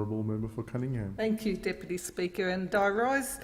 Honourable Member for Cunningham. Thank you, Deputy Speaker. And I rise,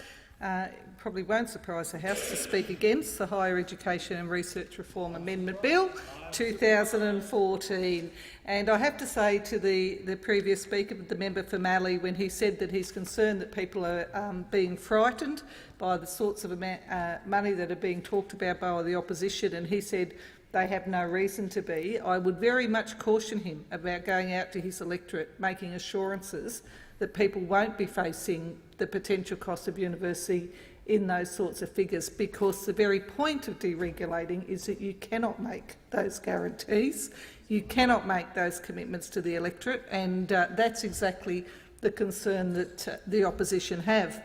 probably won't surprise the House, to speak against the Higher Education and Research Reform Amendment Bill 2014. And I have to say to the previous speaker, the member for Mallee, when he said that he's concerned that people are being frightened by the sorts of money that are being talked about by the opposition, and he said they have no reason to be, I would very much caution him about going out to his electorate making assurances that people won't be facing the potential cost of university in those sorts of figures, because the very point of deregulating is that you cannot make those guarantees, you cannot make those commitments to the electorate, and that's exactly the concern that the opposition have.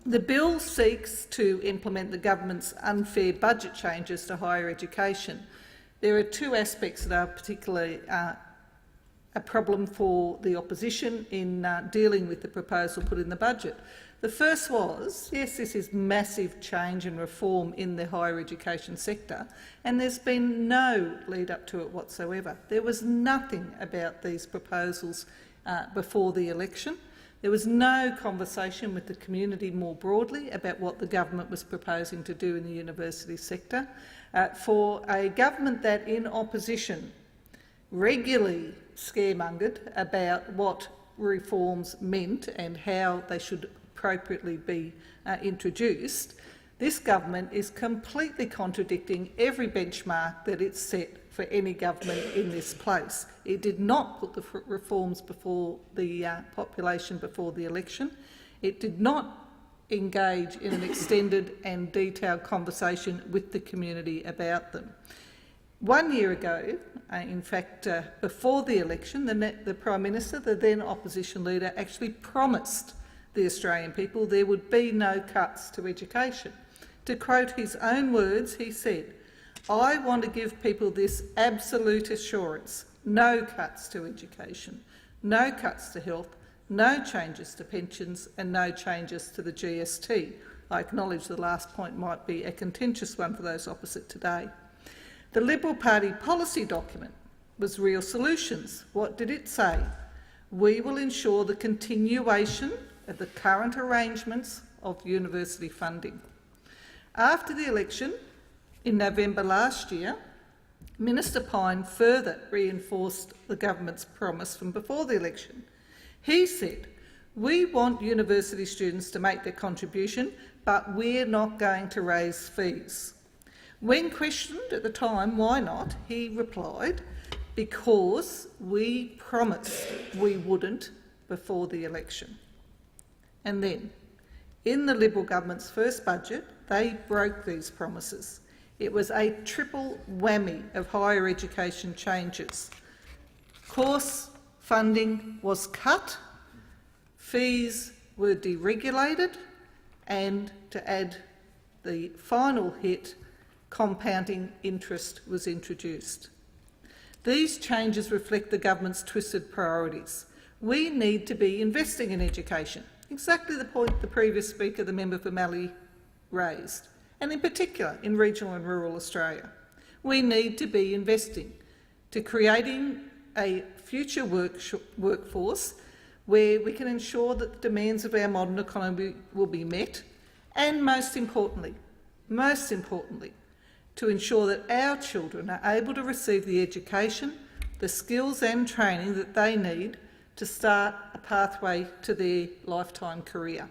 The bill seeks to implement the government's unfair budget changes to higher education. There are two aspects that are particularly a problem for the opposition in dealing with the proposal put in the budget. The first was, yes, this is massive change and reform in the higher education sector, and there's been no lead up to it whatsoever. There was nothing about these proposals before the election. There was no conversation with the community more broadly about what the government was proposing to do in the university sector. For a government that, in opposition, regularly scaremongered about what reforms meant and how they should appropriately be introduced, this government is completely contradicting every benchmark that it's set for any government in this place. It did not put the reforms before the population before the election. It did not engage in an extended and detailed conversation with the community about them. 1 year ago, in fact, before the election, the Prime Minister, the then opposition leader, actually promised the Australian people there would be no cuts to education. To quote his own words, he said, "I want to give people this absolute assurance, no cuts to education, no cuts to health, no changes to pensions and no changes to the GST." I acknowledge the last point might be a contentious one for those opposite today. The Liberal Party policy document was Real Solutions. What did it say? We will ensure the continuation of the current arrangements of university funding. After the election, in November last year, Minister Pyne further reinforced the government's promise from before the election. He said, "We want university students to make their contribution, but we're not going to raise fees." When questioned at the time why not, he replied, "Because we promised we wouldn't before the election." And then, in the Liberal government's first budget, they broke these promises. It was a triple whammy of higher education changes. Course funding was cut, fees were deregulated, and, to add the final hit, compounding interest was introduced. These changes reflect the government's twisted priorities. We need to be investing in education, exactly the point the previous speaker, the member for Mallee, raised, and in particular in regional and rural Australia. We need to be investing to creating a future workforce where we can ensure that the demands of our modern economy will be met, and most importantly, to ensure that our children are able to receive the education, the skills and training that they need to start a pathway to their lifetime career.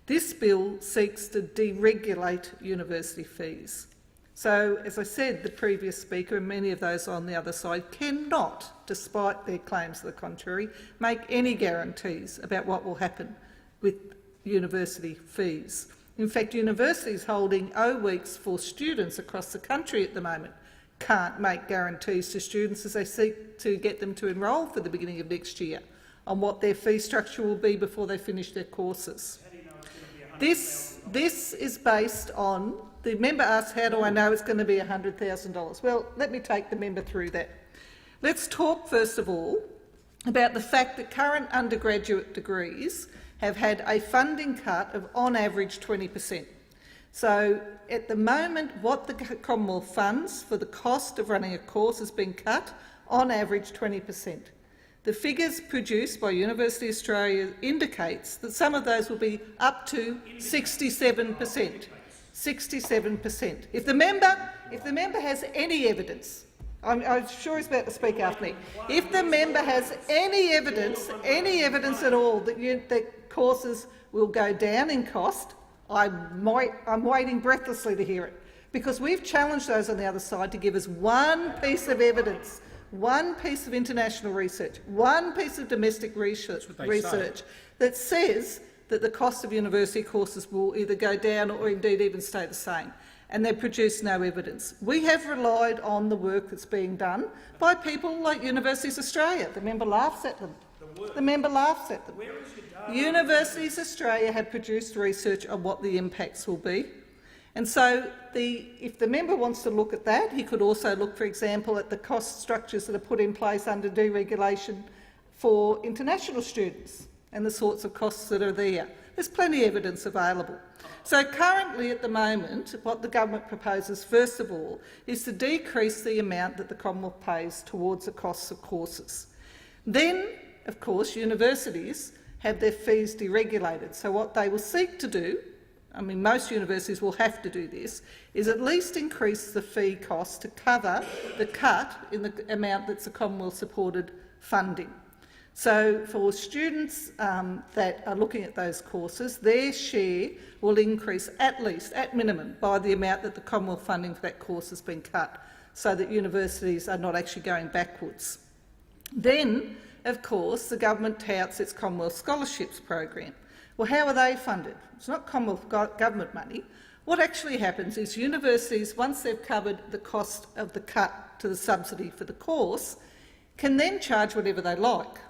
This bill seeks to deregulate university fees. So, as I said, the previous speaker and many of those on the other side cannot, despite their claims to the contrary, make any guarantees about what will happen with university fees. In fact, universities holding O weeks for students across the country at the moment can't make guarantees to students as they seek to get them to enrol for the beginning of next year on what their fee structure will be before they finish their courses. This is based on, the member asked, how do I know it's going to be $100,000? Well, let me take the member through that. Let's talk first of all about the fact that current undergraduate degrees have had a funding cut of on average 20%. So at the moment, what the Commonwealth funds for the cost of running a course has been cut on average 20%. The figures produced by University Australia indicates that some of those will be up to 67%. 67%. If the member has any evidence, I'm sure he's about to speak after me. If the member has any evidence at all that courses will go down in cost, I'm waiting breathlessly to hear it, because we've challenged those on the other side to give us one piece of evidence, one piece of international research, one piece of domestic research that says that the cost of university courses will either go down or indeed even stay the same. And they've produced no evidence. We have relied on the work that's being done by people like Universities Australia. The member laughs at them. The member laughs at them. Universities Australia have produced research on what the impacts will be. And so if the member wants to look at that, he could also look, for example, at the cost structures that are put in place under deregulation for international students and the sorts of costs that are there. There's plenty of evidence available. So currently at the moment, what the government proposes, first of all, is to decrease the amount that the Commonwealth pays towards the costs of courses. Then, of course, universities have their fees deregulated. So what they will seek to do, I mean most universities will have to do this, is at least increase the fee cost to cover the cut in the amount that's the Commonwealth-supported funding. So for students that are looking at those courses, their share will increase at minimum, by the amount that the Commonwealth funding for that course has been cut, so that universities are not actually going backwards. Then, of course, the government touts its Commonwealth Scholarships program. Well, how are they funded? It's not Commonwealth government money. What actually happens is universities, once they've covered the cost of the cut to the subsidy for the course, can then charge whatever they like.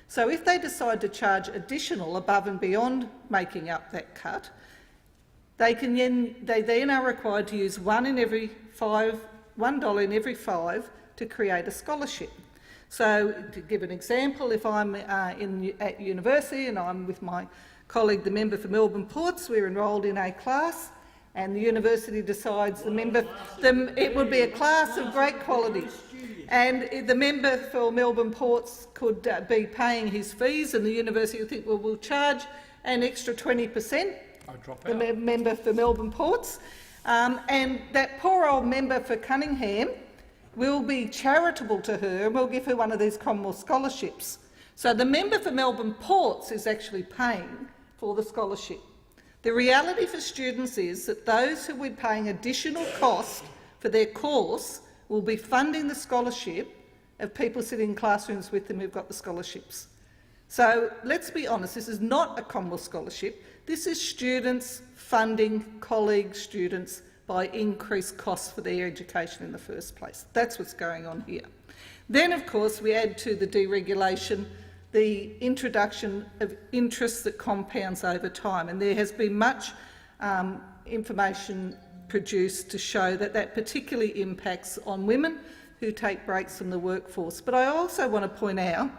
So if they decide to charge additional above and beyond making up that cut, they then are required to use $1 in every five to create a scholarship. So to give an example, if I'm at university and I'm with my colleague, the member for Melbourne Ports, we're enrolled in a class, and the university decides it would be a class of great quality. And the member for Melbourne Ports could be paying his fees, and the university would think, well, we'll charge an extra 20%, the member for Melbourne Ports, and that poor old member for Cunningham will be charitable to her and we'll give her one of these Commonwealth scholarships. So the member for Melbourne Ports is actually paying for the scholarship. The reality for students is that those who are paying additional cost for their course will be funding the scholarship of people sitting in classrooms with them who've got the scholarships. So let's be honest, this is not a Commonwealth scholarship. This is students funding colleague students by increased costs for their education in the first place. That's what's going on here. Then, of course, we add to the deregulation the introduction of interest that compounds over time, and there has been much information produced to show that that particularly impacts on women who take breaks from the workforce. But I also want to point out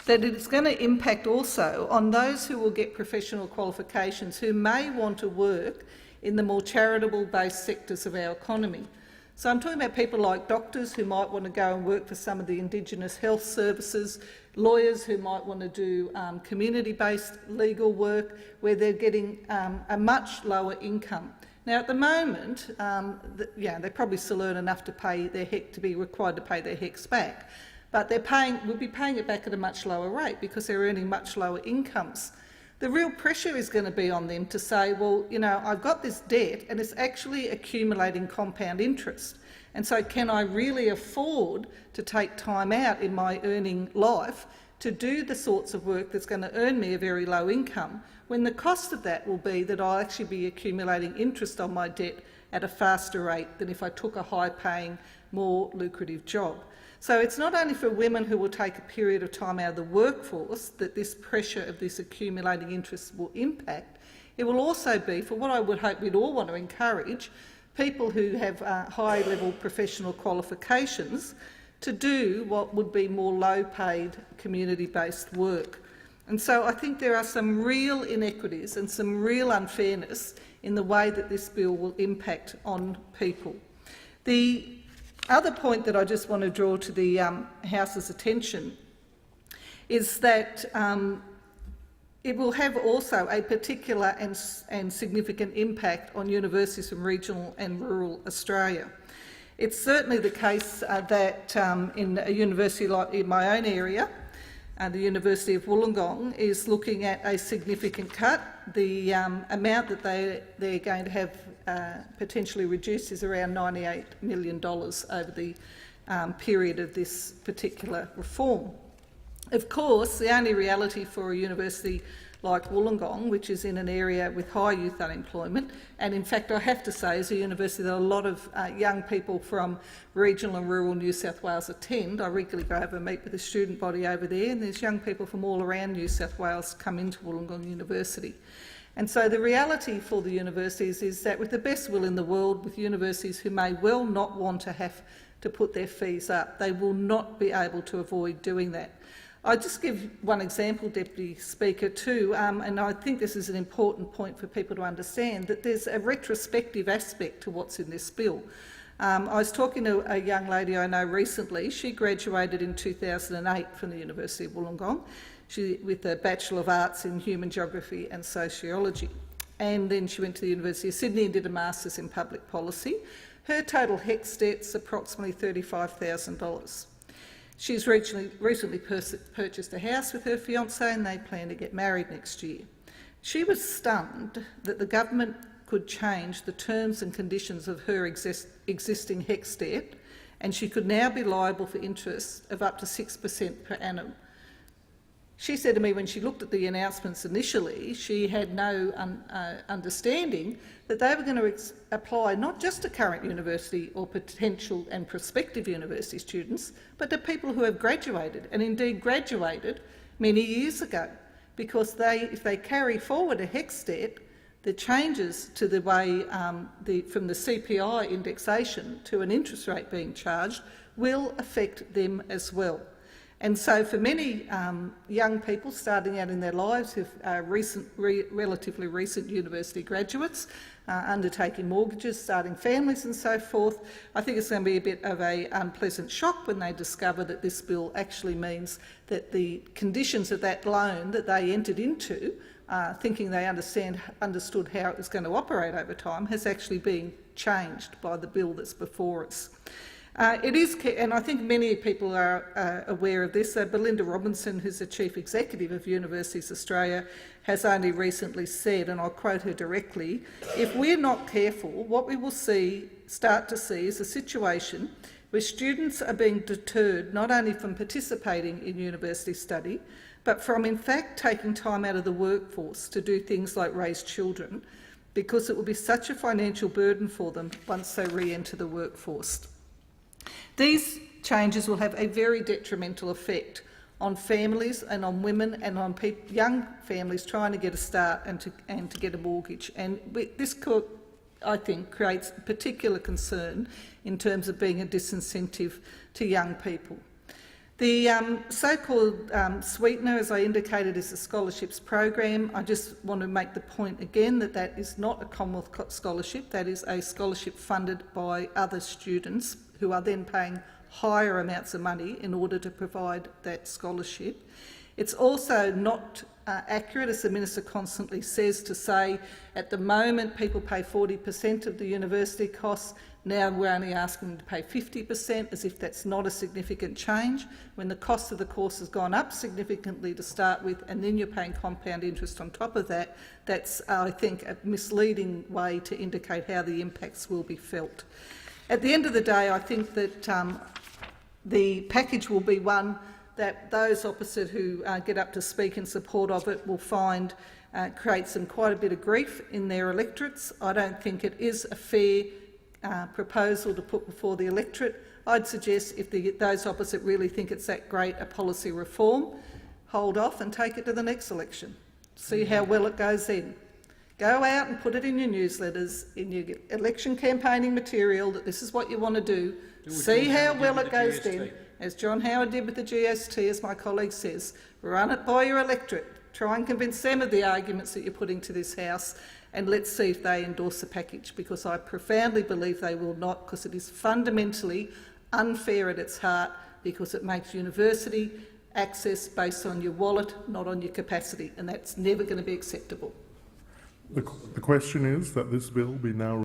that it's going to impact also on those who will get professional qualifications who may want to work in the more charitable-based sectors of our economy. So I'm talking about people like doctors who might want to go and work for some of the Indigenous health services, lawyers who might want to do community-based legal work where they're getting a much lower income. Now, at the moment, they probably still earn enough to pay their HEC, to be required to pay their HECs back, but we'll be paying it back at a much lower rate because they're earning much lower incomes. The real pressure is going to be on them to say, well, you know, I've got this debt and it's actually accumulating compound interest. And so can I really afford to take time out in my earning life to do the sorts of work that's going to earn me a very low income, when the cost of that will be that I'll actually be accumulating interest on my debt at a faster rate than if I took a high-paying, more lucrative job. So it's not only for women who will take a period of time out of the workforce that this pressure of this accumulating interest will impact, it will also be for what I would hope we'd all want to encourage, people who have high-level professional qualifications to do what would be more low-paid community-based work. And so I think there are some real inequities and some real unfairness in the way that this bill will impact on people. The other point that I just want to draw to the House's attention is that it will have also a particular and significant impact on universities from regional and rural Australia. It's certainly the case that in a university like in my own area, the University of Wollongong is looking at a significant cut. The amount that they're going to have potentially reduced is around $98 million over the period of this particular reform. Of course, the only reality for a university like Wollongong, which is in an area with high youth unemployment, and in fact I have to say is a university that a lot of young people from regional and rural New South Wales attend. I regularly go over and meet with the student body over there, and there's young people from all around New South Wales come into Wollongong University. And so the reality for the universities is that with the best will in the world, with universities who may well not want to have to put their fees up, they will not be able to avoid doing that. I'll just give one example, Deputy Speaker, too, and I think this is an important point for people to understand, that there's a retrospective aspect to what's in this bill. I was talking to a young lady I know recently. She graduated in 2008 from the University of Wollongong with a Bachelor of Arts in Human Geography and Sociology. And then she went to the University of Sydney and did a Masters in Public Policy. Her total HECS debt's approximately $35,000. She's recently purchased a house with her fiancé and they plan to get married next year. She was stunned that the government could change the terms and conditions of her existing HECS debt, and she could now be liable for interest of up to 6% per annum. She said to me when she looked at the announcements initially, she had no understanding that they were going to apply not just to current university or potential and prospective university students, but to people who have graduated, and indeed graduated many years ago, because if they carry forward a HECS debt, the changes to the way from the CPI indexation to an interest rate being charged will affect them as well. And so for many young people starting out in their lives who are relatively recent university graduates, undertaking mortgages, starting families and so forth, I think it's going to be a bit of an unpleasant shock when they discover that this bill actually means that the conditions of that loan that they entered into, thinking they understood how it was going to operate over time, has actually been changed by the bill that's before us. It is, and I think many people are aware of this. Belinda Robinson, who's the Chief Executive of Universities Australia, has only recently said, and I'll quote her directly, "If we're not careful, what we will start to see is a situation where students are being deterred not only from participating in university study, but from in fact taking time out of the workforce to do things like raise children, because it will be such a financial burden for them once they re-enter the workforce." These changes will have a very detrimental effect on families and on women and on young families trying to get a start and to get a mortgage. And this, I think, creates particular concern in terms of being a disincentive to young people. The so-called sweetener, as I indicated, is the scholarships program. I just want to make the point again that that is not a Commonwealth scholarship. That is a scholarship funded by other students who are then paying higher amounts of money in order to provide that scholarship. It's also not accurate, as the Minister constantly says, to say at the moment people pay 40% of the university costs. Now we're only asking them to pay 50%, as if that's not a significant change, when the cost of the course has gone up significantly to start with, and then you're paying compound interest on top of that. That's, I think, a misleading way to indicate how the impacts will be felt. At the end of the day, I think that the package will be one that those opposite who get up to speak in support of it will find creates them quite a bit of grief in their electorates. I don't think it is a fair proposal to put before the electorate. I'd suggest if those opposite really think it's that great a policy reform, hold off and take it to the next election. See how well it goes then. Go out and put it in your newsletters, in your election campaigning material, that this is what you want to do. See how well it goes then. As John Howard did with the GST, as my colleague says, run it by your electorate. Try and convince them of the arguments that you're putting to this House, and let's see if they endorse the package, because I profoundly believe they will not, because it is fundamentally unfair at its heart, because it makes university access based on your wallet, not on your capacity, and that's never going to be acceptable. The question is that this bill be now